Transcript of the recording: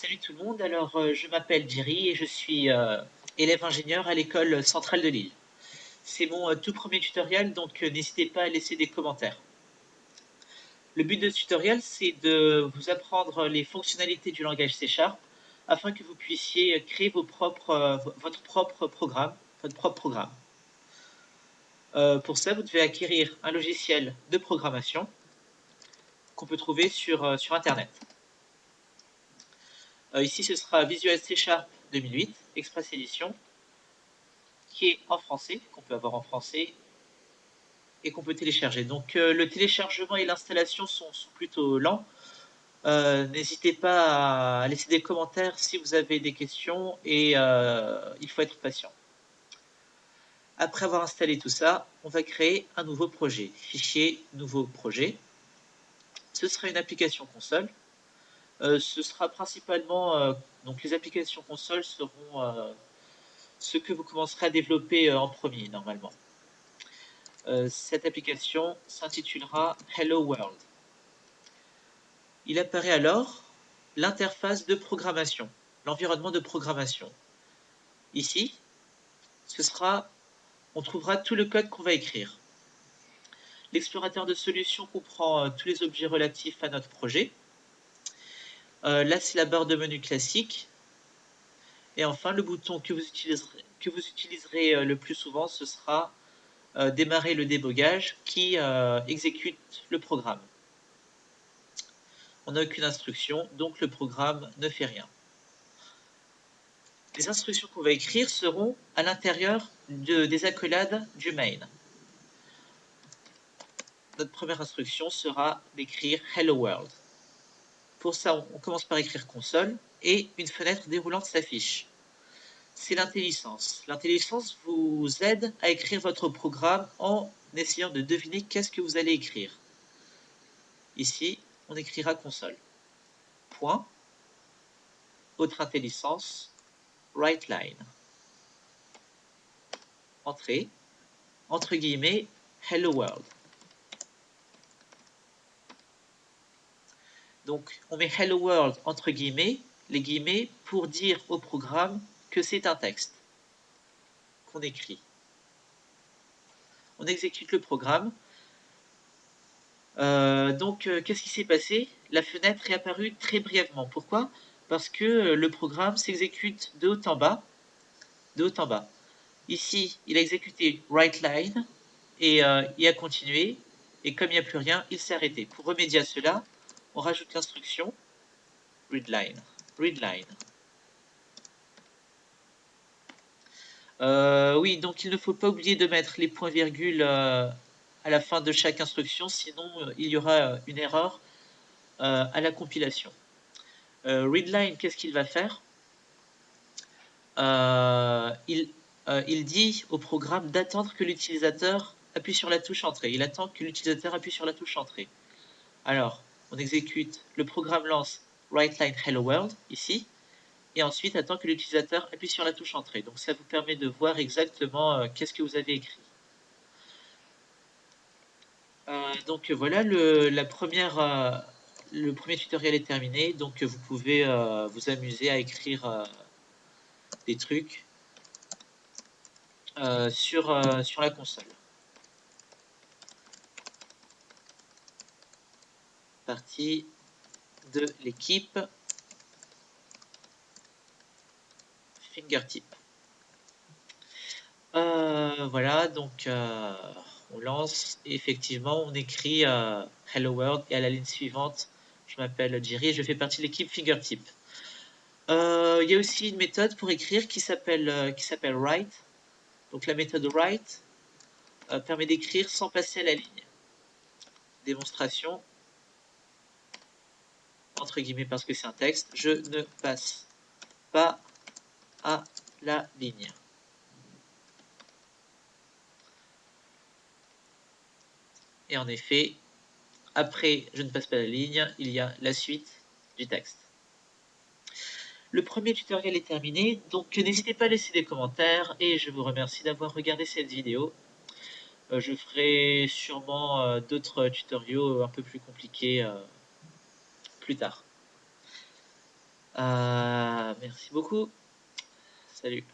Salut tout le monde, alors je m'appelle Jerry et je suis élève ingénieur à l'école centrale de Lille. C'est mon tout premier tutoriel, donc n'hésitez pas à laisser des commentaires. Le but de ce tutoriel, c'est de vous apprendre les fonctionnalités du langage C# afin que vous puissiez créer votre propre programme, pour ça, vous devez acquérir un logiciel de programmation qu'on peut trouver sur Internet. Ici, ce sera Visual C# 2008, Express Edition, qui est en français, qu'on peut avoir en français et qu'on peut télécharger. Donc le téléchargement et l'installation sont plutôt lents. N'hésitez pas à laisser des commentaires si vous avez des questions et il faut être patient. Après avoir installé tout ça, on va créer un nouveau projet. Fichier, nouveau projet. Ce sera une application console. Ce sera principalement, donc les applications console seront ce que vous commencerez à développer en premier normalement. Cette application s'intitulera Hello World. Il apparaît alors l'interface de programmation, l'environnement de programmation. Ici, on trouvera tout le code qu'on va écrire. L'explorateur de solutions comprend tous les objets relatifs à notre projet. Là, c'est la barre de menu classique. Et enfin, le bouton que vous utiliserez le plus souvent, ce sera démarrer le débogage qui exécute le programme. On n'a aucune instruction, donc le programme ne fait rien. Les instructions qu'on va écrire seront à l'intérieur des accolades du main. Notre première instruction sera d'écrire Hello World. Pour ça, on commence par écrire console et une fenêtre déroulante s'affiche. C'est l'intelligence. L'intelligence vous aide à écrire votre programme en essayant de deviner qu'est-ce que vous allez écrire. Ici, on écrira console. Point. Autre intelligence. WriteLine. Entrée. Entre guillemets, Hello World. Donc, on met Hello World entre guillemets, les guillemets, pour dire au programme que c'est un texte qu'on écrit. On exécute le programme. Qu'est-ce qui s'est passé? La fenêtre est apparue très brièvement. Pourquoi? Parce que le programme s'exécute de haut en bas. De haut en bas. Ici, il a exécuté WriteLine et il a continué. Et comme il n'y a plus rien, il s'est arrêté. Pour remédier à cela, on rajoute l'instruction readline. Readline. Oui, donc il ne faut pas oublier de mettre les points-virgules à la fin de chaque instruction, sinon il y aura une erreur à la compilation. Readline, qu'est-ce qu'il va faire? Il dit au programme d'attendre que l'utilisateur appuie sur la touche entrée. Il attend que l'utilisateur appuie sur la touche entrée. Alors, on exécute, le programme lance WriteLine Hello World, ici, et ensuite attend que l'utilisateur appuie sur la touche entrée. Donc ça vous permet de voir exactement qu'est-ce que vous avez écrit. Donc voilà, le premier tutoriel est terminé, donc vous pouvez vous amuser à écrire des trucs sur la console. Partie de l'équipe Fingertip. Voilà, donc on lance et effectivement on écrit Hello World et à la ligne suivante, je m'appelle Jerry et je fais partie de l'équipe Fingertip. Il y a aussi une méthode pour écrire qui s'appelle write. Donc la méthode write permet d'écrire sans passer à la ligne. Démonstration, entre guillemets parce que c'est un texte, je ne passe pas à la ligne. Et en effet, après je ne passe pas la ligne, il y a la suite du texte. Le premier tutoriel est terminé, donc n'hésitez pas à laisser des commentaires et je vous remercie d'avoir regardé cette vidéo. Je ferai sûrement d'autres tutoriaux un peu plus compliqués plus tard. Merci beaucoup. Salut.